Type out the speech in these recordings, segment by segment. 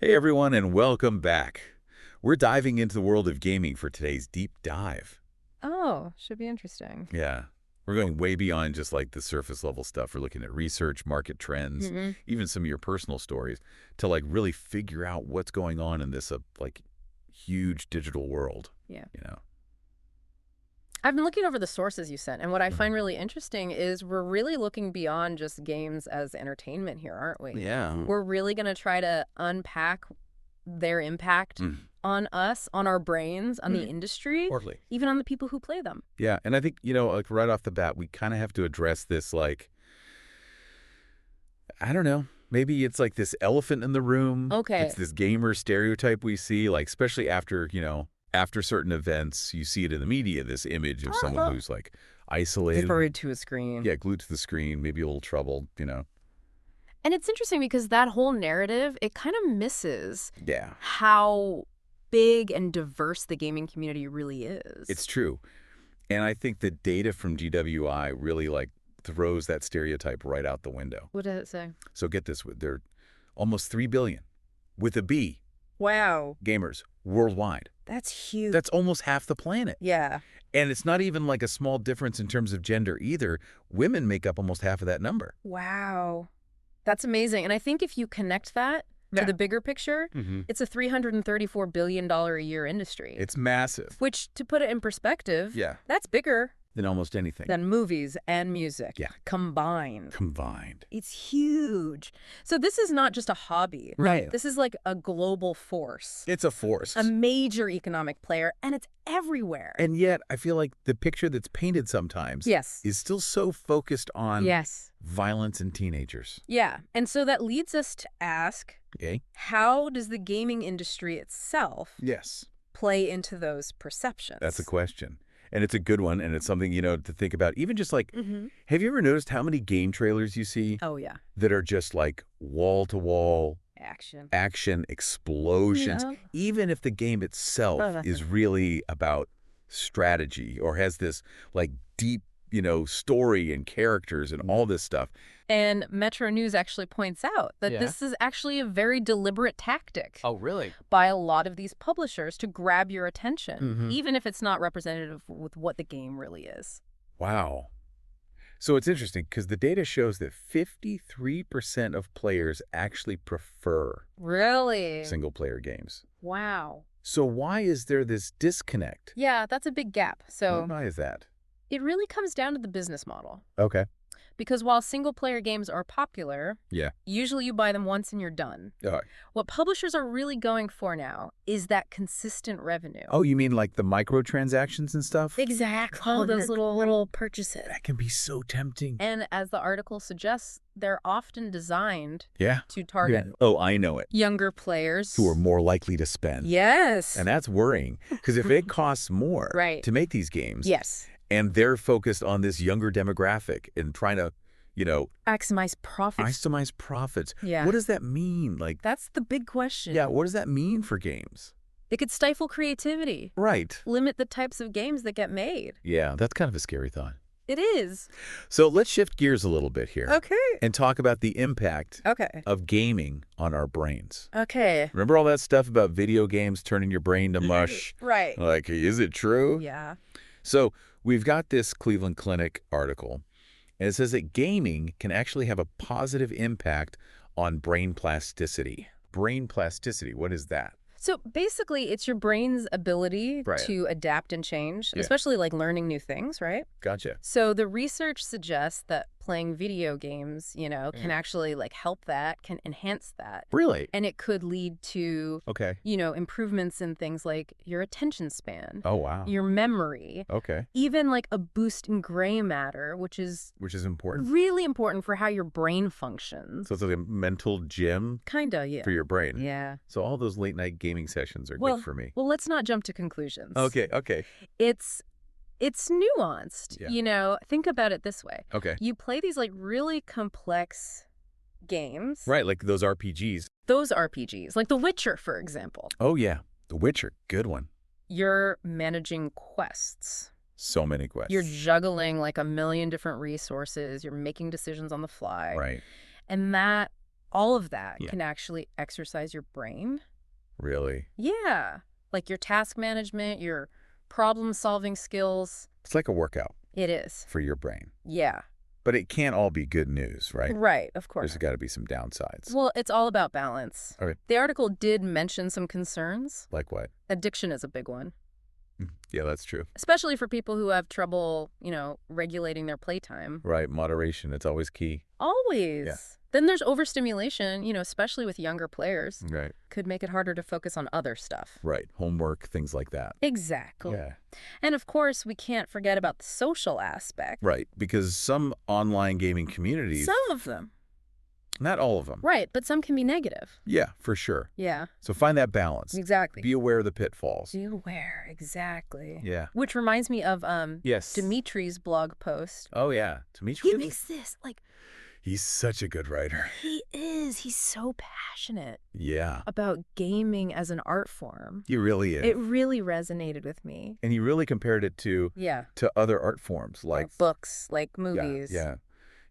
Hey everyone, and welcome back. We're diving into the world of gaming for today's deep dive. Oh, should be interesting. Yeah, we're going way beyond just like the surface level stuff. We're looking at research, market trends, even some of your personal stories to like really figure out what's going on in this like huge digital world. Yeah. You know. I've been looking over the sources you sent, and what I Mhm. find really interesting is we're really looking beyond just games as entertainment here, aren't we? Yeah. We're really going to try to unpack their impact on us, on our brains, on the industry, Totally. even on the people who play them. Yeah, and I think, like right off the bat, we kind of have to address this like, I don't know, maybe it's like this elephant in the room. Okay. It's this gamer stereotype we see, like especially after, after certain events, you see it in the media, this image of someone who's like isolated. Glued to a screen. Yeah, glued to the screen, maybe a little troubled, And it's interesting because that whole narrative, it kind of misses Yeah, how big and diverse the gaming community really is. it's true. And I think the data from GWI really like throws that stereotype right out the window. What does it say? So get this, they're almost 3 billion, with a B, Wow. gamers worldwide. That's huge. That's almost half the planet. Yeah. And it's not even like a small difference in terms of gender either. Women make up almost half of that number. Wow. That's amazing. And I think if you connect that to the bigger picture, it's a $334 billion a year industry. It's massive. Which, to put it in perspective, Yeah. that's bigger Than almost anything. than movies and music Yeah. combined. Combined. It's huge. So this is not just a hobby. Right. This is like a global force, It's a force. a major economic player, and it's everywhere. And yet, I feel like the picture that's painted sometimes Yes. is still so focused on Yes. violence in teenagers. Yeah. And so that leads us to ask, Okay? how does the gaming industry itself Yes. play into those perceptions? That's a question. And it's a good one, and it's something, to think about. Even just like, have you ever noticed how many game trailers you see Oh, yeah. that are just like wall-to-wall Action. explosions, Yeah. even if the game itself is really about strategy or has this like deep, story and characters and all this stuff. And Metro News actually points out that this is actually a very deliberate tactic Oh, really? by a lot of these publishers to grab your attention, even if it's not representative with what the game really is. Wow. So it's interesting because the data shows that 53% of players actually prefer Really? single-player games. Wow. So why is there this disconnect? Yeah, that's a big gap. So Why is that? it really comes down to the business model. Okay. Because while single-player games are popular, Yeah. usually you buy them once and you're done. All right. What publishers are really going for now is that consistent revenue. Oh, you mean like the microtransactions and stuff? Exactly. All those little purchases. That can be so tempting. And as the article suggests, they're often designed Yeah. to target Oh, I know it. younger players. Who are more likely to spend. Yes. And that's worrying because if it costs more Right. to make these games, Yes. and they're focused on this younger demographic and trying to, Maximize profits. maximize profits. Yeah. What does that mean? Like, That's the big question. yeah, what does that mean for games? It could stifle creativity, Right. limit the types of games that get made. Yeah, that's kind of a scary thought. It is. So let's shift gears a little bit here Okay. and talk about the impact Okay. of gaming on our brains. Okay. Remember all that stuff about video games turning your brain to mush? Right. Like, is it true? Yeah. So we've got this Cleveland Clinic article, and it says that gaming can actually have a positive impact on brain plasticity. Brain plasticity, what is that? So basically, it's your brain's ability Right. to adapt and change, Yeah. especially like learning new things, right? Gotcha. So the research suggests that playing video games, can actually like help that, can enhance that. Really? And it could lead to, Okay. improvements in things like your attention span, Oh, wow. your memory, Okay. even like a boost in gray matter, which is Which is important. really important for how your brain functions. So it's like a mental gym Kinda, yeah. for your brain. Yeah. So all those late night gaming sessions are good for me. Well, let's not jump to conclusions. Okay. It's nuanced. Yeah. Think about it this way. Okay. You play these like really complex games. Right, like those RPGs. Those RPGs, like The Witcher, for example. Oh, yeah. The Witcher. Good one. You're managing quests. So many quests. You're juggling like a million different resources. You're making decisions on the fly. Right. And that all of that can actually exercise your brain. Really? Yeah. Like your task management, your problem-solving skills. It's like a workout. It is. For your brain. Yeah. But it can't all be good news, right? Right, of course. There's got to be some downsides. Well, it's all about balance. Okay. The article did mention some concerns. Like what? Addiction is a big one. Yeah, that's true. Especially for people who have trouble, regulating their playtime. Right. Moderation. It's always key. Always. Yeah. Then there's overstimulation, especially with younger players. Right. Could make it harder to focus on other stuff. Right. Homework, things like that. Exactly. Yeah. And of course, we can't forget about the social aspect. Right. Because some online gaming communities... Some of them. Not all of them. Right. But some can be negative. Yeah, for sure. Yeah. So find that balance. Exactly. Be aware of the pitfalls. Be aware. Exactly. Yeah. Which reminds me of yes. Dimitri's blog post. Oh, yeah. Dimitri? He makes this, He's such a good writer. He is. He's so passionate. Yeah. About gaming as an art form. He really is. It really resonated with me. And he really compared it to other art forms like books, like movies. Yeah.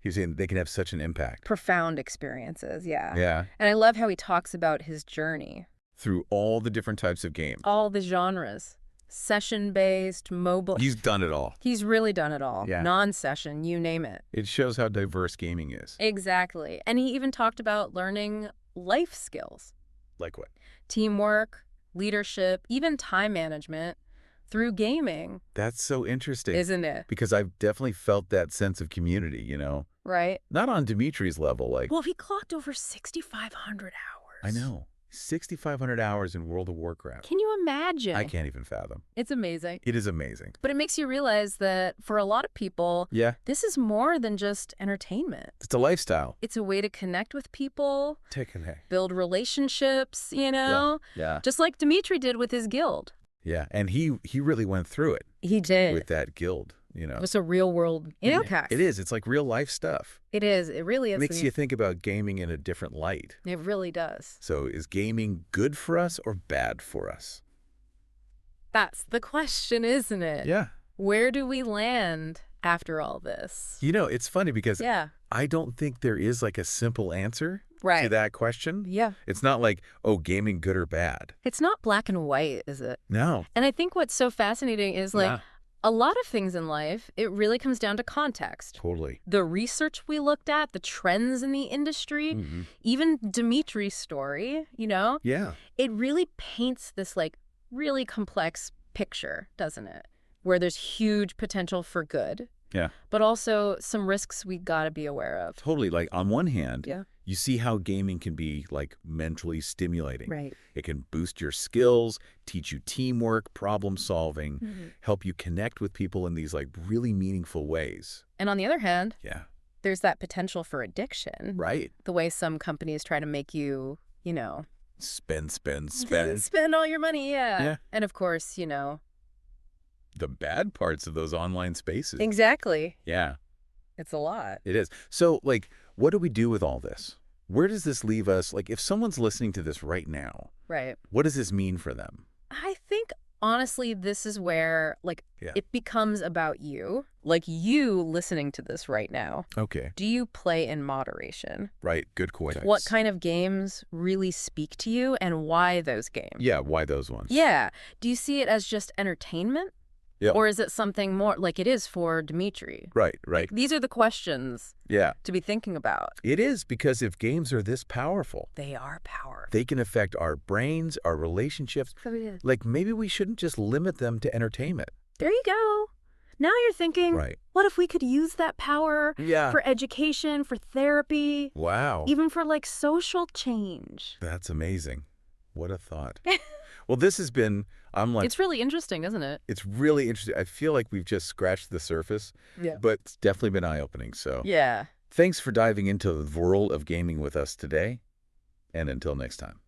He was saying they can have such an impact. Profound experiences, yeah. Yeah. And I love how he talks about his journey. Through all the different types of games. All the genres. Session-based, mobile. He's done it all. He's really done it all. Yeah. Non-session, you name it. It shows how diverse gaming is. Exactly. And he even talked about learning life skills. Like what? Teamwork, leadership, even time management through gaming. That's so interesting. Isn't it? Because I've definitely felt that sense of community, Right. Not on Dimitri's level. Well, he clocked over 6,500 hours. I know. 6,500 hours in World of Warcraft. Can you imagine? I can't even fathom. It's amazing. It is amazing. But it makes you realize that for a lot of people, this is more than just entertainment. It's a lifestyle. It's a way to connect with people, Connect. build relationships, Yeah. Just like Dimitri did with his guild. Yeah, and he really went through it. He did. With that guild, It was a real-world impact. It is. It's like real-life stuff. It is. It really is. It makes you think about gaming in a different light. It really does. So is gaming good for us or bad for us? That's the question, isn't it? Yeah. Where do we land after all this? It's funny because I don't think there is like a simple answer to that question. Yeah. It's not like, oh, gaming good or bad. It's not black and white, is it? No. And I think what's so fascinating is a lot of things in life, it really comes down to context. Totally. The research we looked at, the trends in the industry, even Dimitri's story, Yeah. It really paints this really complex picture, doesn't it? Where there's huge potential for good. Yeah. But also some risks we got to be aware of. Totally. Like on one hand, you see how gaming can be like mentally stimulating. Right. It can boost your skills, teach you teamwork, problem solving, help you connect with people in these like really meaningful ways. And on the other hand, there's that potential for addiction. Right. The way some companies try to make you, spend. Spend all your money, yeah. And of course, the bad parts of those online spaces. Exactly. Yeah. It's a lot. It is. So, what do we do with all this? Where does this leave us? If someone's listening to this right now, what does this mean for them? I think, honestly, this is where, it becomes about you. You listening to this right now. Okay. Do you play in moderation? Right. Good question. What kind of games really speak to you and why those games? Yeah, why those ones? Yeah. Do you see it as just entertainment? Yeah. Or is it something more like it is for Dimitri? Right. These are the questions to be thinking about. It is, because if games are this powerful, they are powerful. They can affect our brains, our relationships. Maybe we shouldn't just limit them to entertainment. There you go. Now you're thinking, what if we could use that power for education, for therapy? Wow. Even for social change. That's amazing. What a thought. Well, this has been, it's really interesting, isn't it? It's really interesting. I feel like we've just scratched the surface, but it's definitely been eye-opening. So thanks for diving into the world of gaming with us today, and until next time.